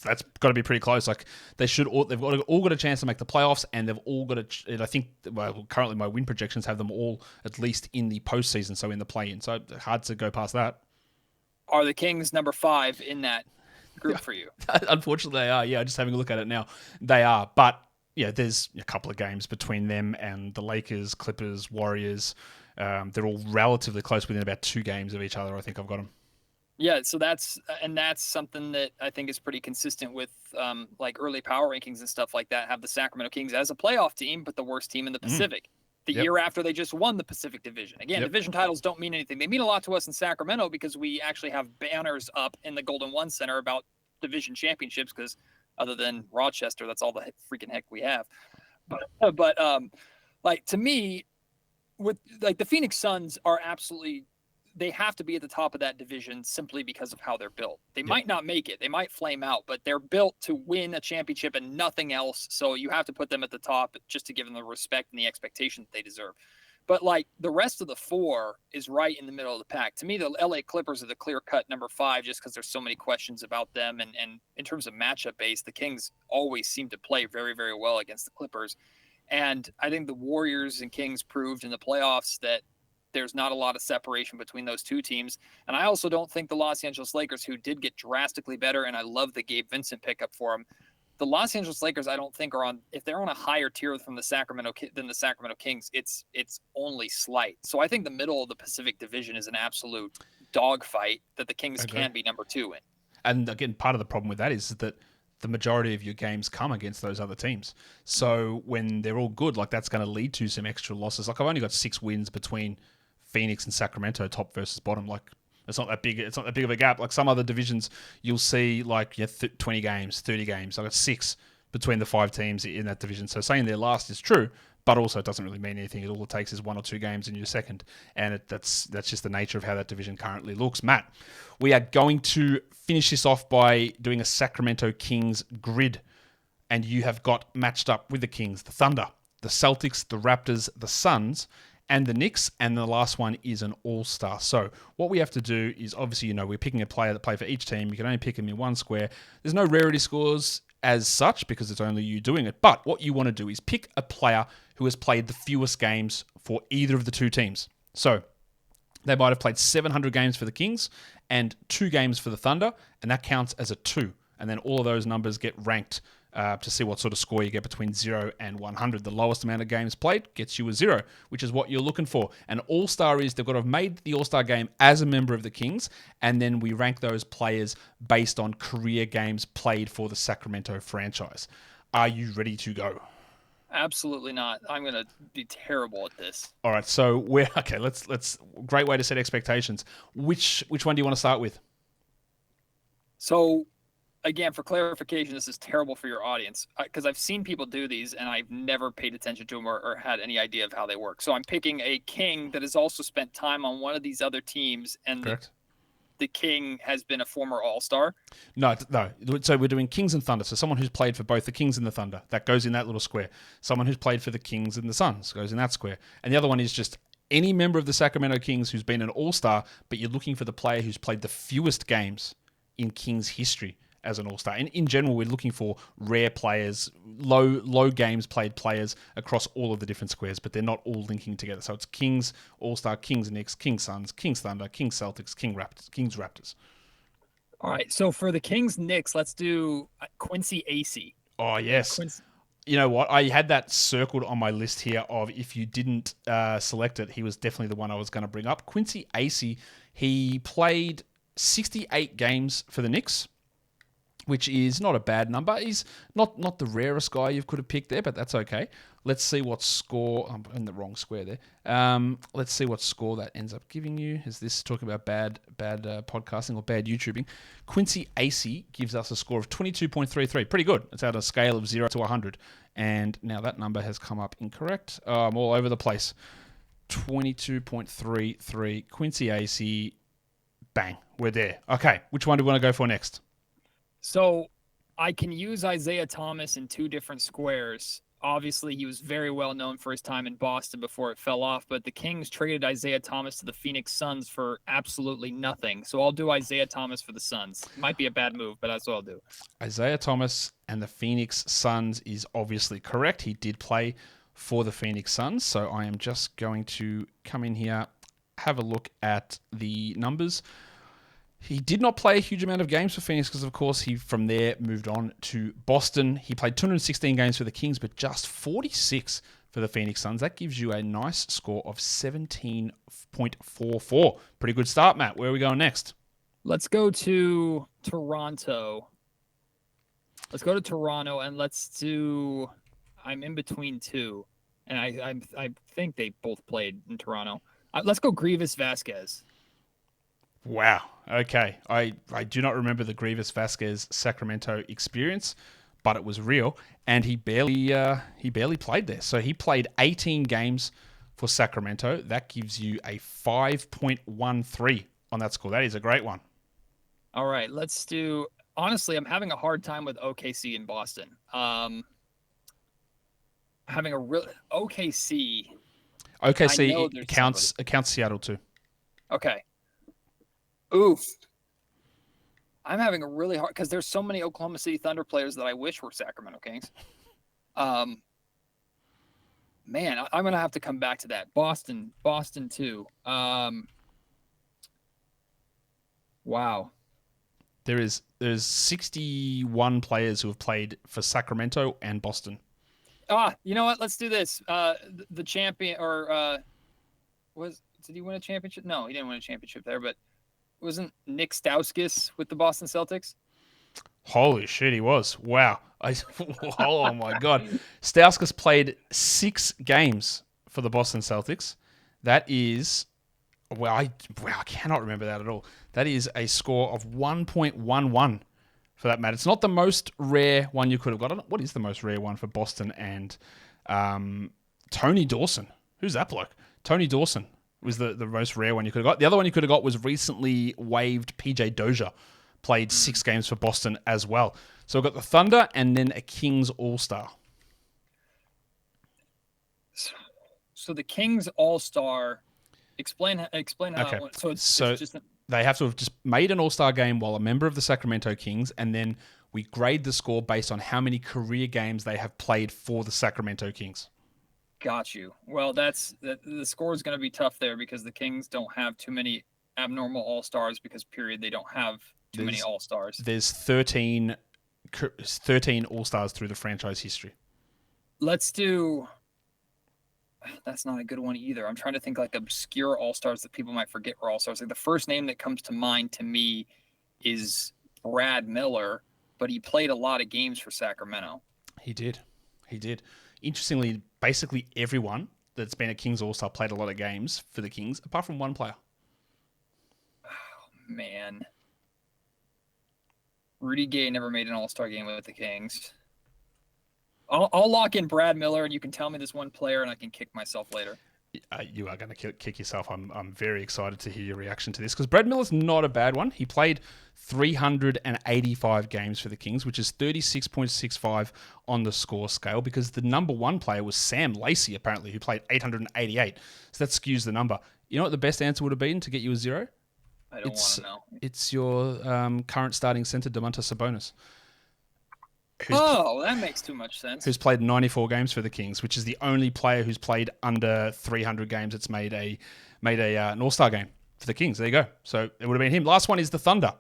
that's got to be pretty close. Like, they've all got a chance to make the playoffs, and they've all got and I think, well, currently my win projections have them all at least in the postseason, so in the play-in. So hard to go past that. Are the Kings number 5 in that group for you? Unfortunately, they are. Yeah, just having a look at it now, they are. But yeah, there's a couple of games between them and the Lakers, Clippers, Warriors. They're all relatively close, within about 2 games of each other. I think I've got them. Yeah, so that's something that I think is pretty consistent with like early power rankings and stuff like that. Have the Sacramento Kings as a playoff team, but the worst team in the Pacific. The year after they just won the Pacific Division. Again, division titles don't mean anything. They mean a lot to us in Sacramento because we actually have banners up in the Golden One Center about division championships, because other than Rochester, that's all the freaking heck we have. But like, to me, with like the Phoenix Suns are absolutely, they have to be at the top of that division simply because of how they're built. They might not make it. They might flame out, but they're built to win a championship and nothing else. So you have to put them at the top just to give them the respect and the expectation that they deserve. But like, the rest of the 4 is right in the middle of the pack. To me, the LA Clippers are the clear-cut number 5 just because there's so many questions about them. And in terms of matchup base, the Kings always seem to play very, very well against the Clippers. And I think the Warriors and Kings proved in the playoffs that there's not a lot of separation between those 2 teams. And I also don't think the Los Angeles Lakers, who did get drastically better, and I love the Gabe Vincent pickup for them, the Los Angeles Lakers, I don't think if they're on a higher tier than the Sacramento Kings, it's only slight. So I think the middle of the Pacific Division is an absolute dogfight that the Kings can be number 2 in. And again, part of the problem with that is that the majority of your games come against those other teams. So when they're all good, like, that's going to lead to some extra losses. Like, I've only got 6 wins between Phoenix and Sacramento, top versus bottom. Like, it's not that big. It's not that big of a gap. Like, some other divisions, you'll see like 20 games, 30 games. I got 6 between the 5 teams in that division. So saying they're last is true, but also it doesn't really mean anything. All it takes is 1 or 2 games and you're second, and that's just the nature of how that division currently looks. Matt, we are going to finish this off by doing a Sacramento Kings grid. and you have got matched up with the Kings, the Thunder, the Celtics, the Raptors, the Suns, and the Knicks, and the last one is an all-star. So what we have to do is, obviously, we're picking a player that play for each team. You can only pick them in one square. There's no rarity scores as such because it's only you doing it. But what you want to do is pick a player who has played the fewest games for either of the two teams. So they might have played 700 games for the Kings and 2 games for the Thunder, and that counts as a 2. And then all of those numbers get ranked to see what sort of score you get between 0 and 100. The lowest amount of games played gets you a 0, which is what you're looking for. An all-star is they've got to have made the all-star game as a member of the Kings, and then we rank those players based on career games played for the Sacramento franchise. Are you ready to go? Absolutely not. I'm going to be terrible at this. All right, so let's great way to set expectations. Which one do you want to start with? So, again, for clarification, this is terrible for your audience because I've seen people do these and I've never paid attention to them or had any idea of how they work. So I'm picking a King that has also spent time on one of these other teams, and the King has been a former All-Star. No. So we're doing Kings and Thunder. So someone who's played for both the Kings and the Thunder, that goes in that little square. Someone who's played for the Kings and the Suns goes in that square. And the other one is just any member of the Sacramento Kings who's been an All-Star, but you're looking for the player who's played the fewest games in Kings history as an all-star. And in general, we're looking for rare players, low games played players across all of the different squares, but they're not all linking together. So it's Kings, all-star, Kings, Knicks, Kings, Suns, Kings, Thunder, Kings, Celtics, Kings, Raptors. All right, so for the Kings, Knicks, let's do Quincy Acey. Oh, yes. You know what? I had that circled on my list here of if you didn't select it, he was definitely the one I was going to bring up. Quincy Acey, he played 68 games for the Knicks, which is not a bad number. He's not the rarest guy you could have picked there, but that's okay. Let's see what score... I'm in the wrong square there. Let's see what score that ends up giving you. Is this talking about bad podcasting or bad YouTubing? Quincy Acey gives us a score of 22.33. Pretty good. It's out of a scale of 0 to 100. And now that number has come up incorrect. I'm all over the place. 22.33. Quincy Acey. Bang. We're there. Okay. Which one do we want to go for next? So I can use Isaiah Thomas in 2 different squares. Obviously, he was very well known for his time in Boston before it fell off, but the Kings traded Isaiah Thomas to the Phoenix Suns for absolutely nothing. So I'll do Isaiah Thomas for the Suns. Might be a bad move, but that's what I'll do. Isaiah Thomas and the Phoenix Suns is obviously correct. He did play for the Phoenix Suns, so I am just going to come in here, have a look at the numbers. He did not play a huge amount of games for Phoenix because, of course, he from there moved on to Boston. He played 216 games for the Kings, but just 46 for the Phoenix Suns. That gives you a nice score of 17.44. Pretty good start, Matt. Where are we going next? Let's go to Toronto. And let's do... I'm in between 2, and I think they both played in Toronto. Let's go Grievous Vasquez. Wow. Okay. I do not remember the Grievous Vasquez Sacramento experience, but it was real, and he barely played there. So he played 18 games for Sacramento. That gives you a 5.13 on that score. That is a great one. All right, let's do... Honestly, I'm having a hard time with OKC and Boston. Having a real... OKC counts Seattle too. Okay. Oof. I'm having a really hard because there's so many Oklahoma City Thunder players that I wish were Sacramento Kings. Man, I'm gonna have to come back to that. Boston too. Wow. There's 61 players who have played for Sacramento and Boston. You know what? Let's do this. The champion did he win a championship? No, he didn't win a championship there, but wasn't Nick Stauskas with the Boston Celtics? Holy shit, he was. Wow. Oh my God. Stauskas played 6 games for the Boston Celtics. That is, I cannot remember that at all. That is a score of 1.11 for that matter. It's not the most rare one you could have got. What is the most rare one for Boston and Tony Dawson? Who's that bloke? Tony Dawson was the most rare one you could have got. The other one you could have got was recently waived PJ Dozier. Played 6 games for Boston as well. So we've got the Thunder and then a Kings All-Star. So the Kings All-Star, explain how Okay. that went. So it's just they have to have just made an All-Star game while a member of the Sacramento Kings, and then we grade the score based on how many career games they have played for the Sacramento Kings. Got you. Well, the score is going to be tough there because the Kings don't have too many abnormal All-Stars because, period, they don't have too many All-Stars. There's 13 All-Stars through the franchise history. Let's do... That's not a good one either. I'm trying to think like obscure All-Stars that people might forget were All-Stars. Like the first name that comes to mind to me is Brad Miller, but he played a lot of games for Sacramento. He did. Interestingly, basically everyone that's been a Kings All-Star played a lot of games for the Kings, apart from one player. Oh, man. Rudy Gay never made an All-Star game with the Kings. I'll lock in Brad Miller, and you can tell me this one player, and I can kick myself later. You are going to kick yourself. I'm very excited to hear your reaction to this because Brad Miller's not a bad one. He played 385 games for the Kings, which is 36.65 on the score scale because the number one player was Sam Lacey, apparently, who played 888. So that skews the number. You know what the best answer would have been to get you a zero? I don't want to know. It's your current starting center, Domantas Sabonis. That makes too much sense. Who's played 94 games for the Kings, which is the only player who's played under 300 games that's made an All-Star game for the Kings. There you go. So it would have been him. Last one is the Thunder.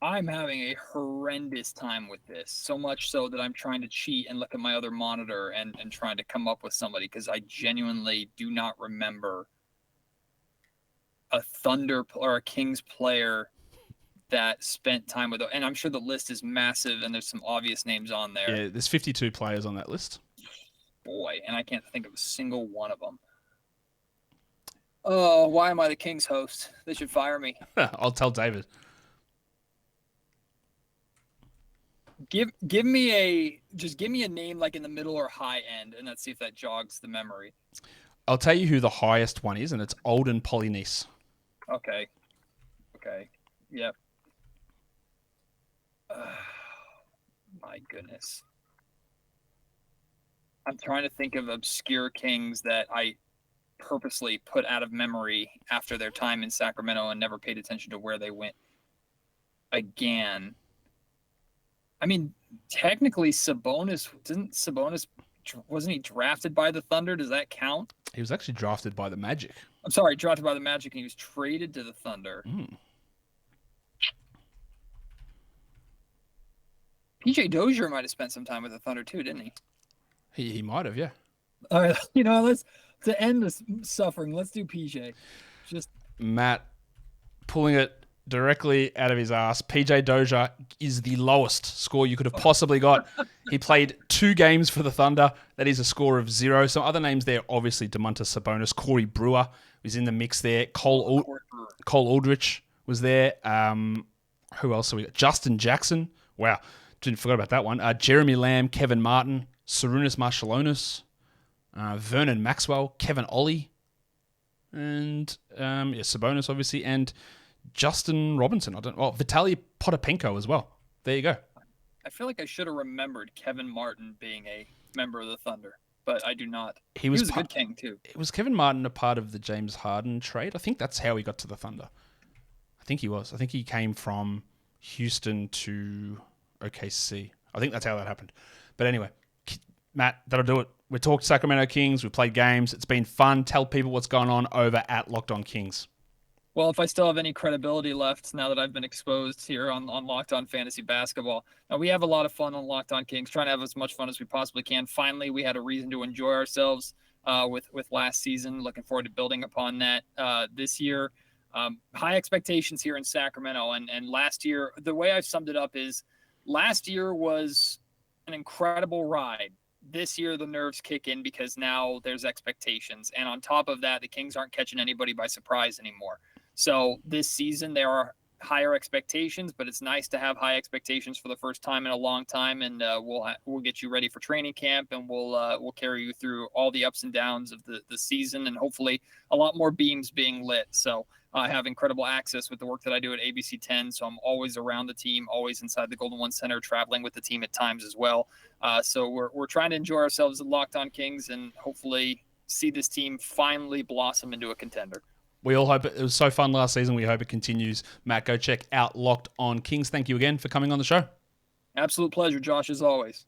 I'm having a horrendous time with this, so much so that I'm trying to cheat and look at my other monitor and trying to come up with somebody because I genuinely do not remember a Thunder or a Kings player that spent time with, and I'm sure the list is massive and there's some obvious names on there. Yeah, there's 52 players on that list. Boy, and I can't think of a single one of them. Oh, why am I the Kings host? They should fire me. I'll tell David. Give me a name like in the middle or high end, and let's see if that jogs the memory. I'll tell you who the highest one is, and it's Olden Polynice. Okay. Yep. My goodness. I'm trying to think of obscure Kings that I purposely put out of memory after their time in Sacramento and never paid attention to where they went again. I mean, technically wasn't he drafted by the Thunder? Does that count? He was actually drafted by the Magic. I'm sorry, drafted by the Magic, and he was traded to the Thunder. PJ Dozier might have spent some time with the Thunder too, didn't he? He might have, yeah. All right, let's to end this suffering. Let's do PJ. Just Matt pulling it directly out of his ass. PJ Dozier is the lowest score you could have possibly got. He played 2 games for the Thunder. That is a score of 0. Some other names there, obviously Domantas Sabonis, Corey Brewer was in the mix there. Cole Aldrich was there. Who else have we got? Justin Jackson. Wow. Didn't forget about that one. Jeremy Lamb, Kevin Martin, Sarunas Marciulionis, Vernon Maxwell, Kevin Ollie, and Sabonis, obviously, and Justin Robinson. Vitaly Potapenko as well. There you go. I feel like I should have remembered Kevin Martin being a member of the Thunder, but I do not. He was a good King, too. Was Kevin Martin a part of the James Harden trade? I think that's how he got to the Thunder. I think he was. I think he came from Houston to OKC. I think that's how that happened. But anyway, Matt, that'll do it. We talked Sacramento Kings. We played games. It's been fun. Tell people what's going on over at Locked On Kings. Well, if I still have any credibility left now that I've been exposed here on Locked On Fantasy Basketball, now we have a lot of fun on Locked On Kings, trying to have as much fun as we possibly can. Finally, we had a reason to enjoy ourselves with last season. Looking forward to building upon that this year. High expectations here in Sacramento. And last year, the way I've summed it up is last year was an incredible ride. This year, the nerves kick in because now there's expectations. And on top of that, the Kings aren't catching anybody by surprise anymore. So this season, there are higher expectations, but it's nice to have high expectations for the first time in a long time. And we'll get you ready for training camp, and we'll carry you through all the ups and downs of the season, and hopefully a lot more beams being lit. So I have incredible access with the work that I do at ABC 10, so I'm always around the team, always inside the Golden One Center, traveling with the team at times as well. So we're trying to enjoy ourselves at Locked On Kings and hopefully see this team finally blossom into a contender. We all hope it was so fun last season. We hope it continues. Matt, go check out Locked On Kings. Thank you again for coming on the show. Absolute pleasure, Josh, as always.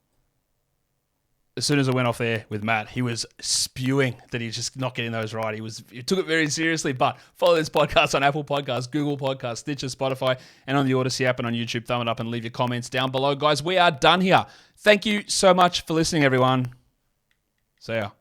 As soon as I went off there with Matt, he was spewing that he's just not getting those right. He took it very seriously. But follow this podcast on Apple Podcasts, Google Podcasts, Stitcher, Spotify, and on the Odyssey app and on YouTube. Thumb it up and leave your comments down below. Guys, we are done here. Thank you so much for listening, everyone. See ya.